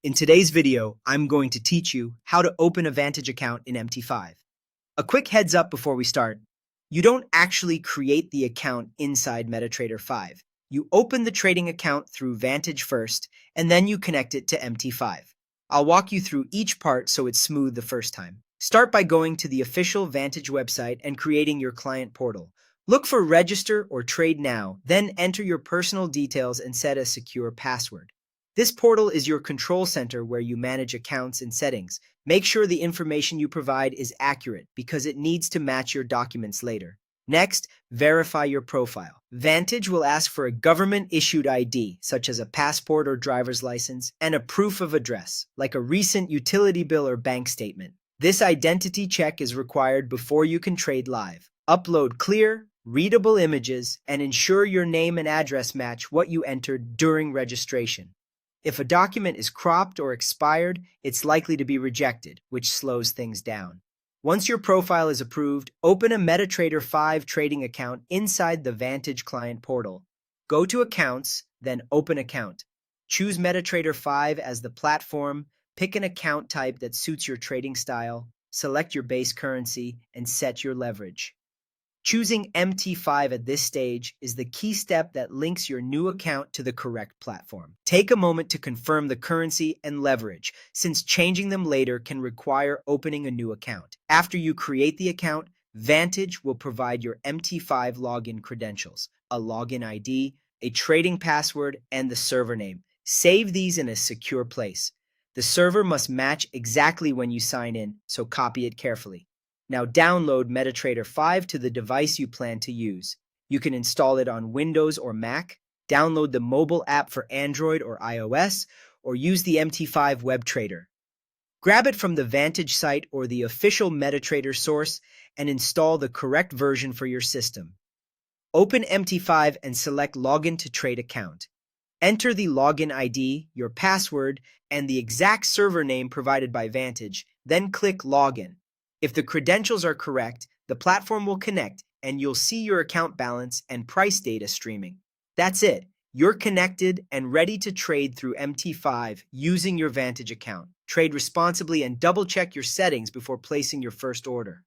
In today's video, I'm going to teach you how to open a Vantage account in MT5. A quick heads up before we start. You don't actually create the account inside MetaTrader 5. You open the trading account through Vantage first, and then you connect it to MT5. I'll walk you through each part so it's smooth the first time. Start by going to the official Vantage website and creating your client portal. Look for Register or Trade Now, then enter your personal details and set a secure password. This portal is your control center where you manage accounts and settings. Make sure the information you provide is accurate because it needs to match your documents later. Next, verify your profile. Vantage will ask for a government-issued ID, such as a passport or driver's license, and a proof of address, like a recent utility bill or bank statement. This identity check is required before you can trade live. Upload clear, readable images, and ensure your name and address match what you entered during registration. If a document is cropped or expired, it's likely to be rejected, which slows things down. Once your profile is approved, open a MetaTrader 5 trading account inside the Vantage client portal. Go to Accounts, then Open Account. Choose MetaTrader 5 as the platform, pick an account type that suits your trading style, select your base currency, and set your leverage. Choosing MT5 at this stage is the key step that links your new account to the correct platform. Take a moment to confirm the currency and leverage, since changing them later can require opening a new account. After you create the account, Vantage will provide your MT5 login credentials, a login ID, a trading password, and the server name. Save these in a secure place. The server must match exactly when you sign in, so copy it carefully. Now download MetaTrader 5 to the device you plan to use. You can install it on Windows or Mac, download the mobile app for Android or iOS, or use the MT5 web trader. Grab it from the Vantage site or the official MetaTrader source and install the correct version for your system. Open MT5 and select Login to Trade Account. Enter the login ID, your password, and the exact server name provided by Vantage, then click Login. If the credentials are correct, the platform will connect and you'll see your account balance and price data streaming. That's it. You're connected and ready to trade through MT5 using your Vantage account. Trade responsibly and double-check your settings before placing your first order.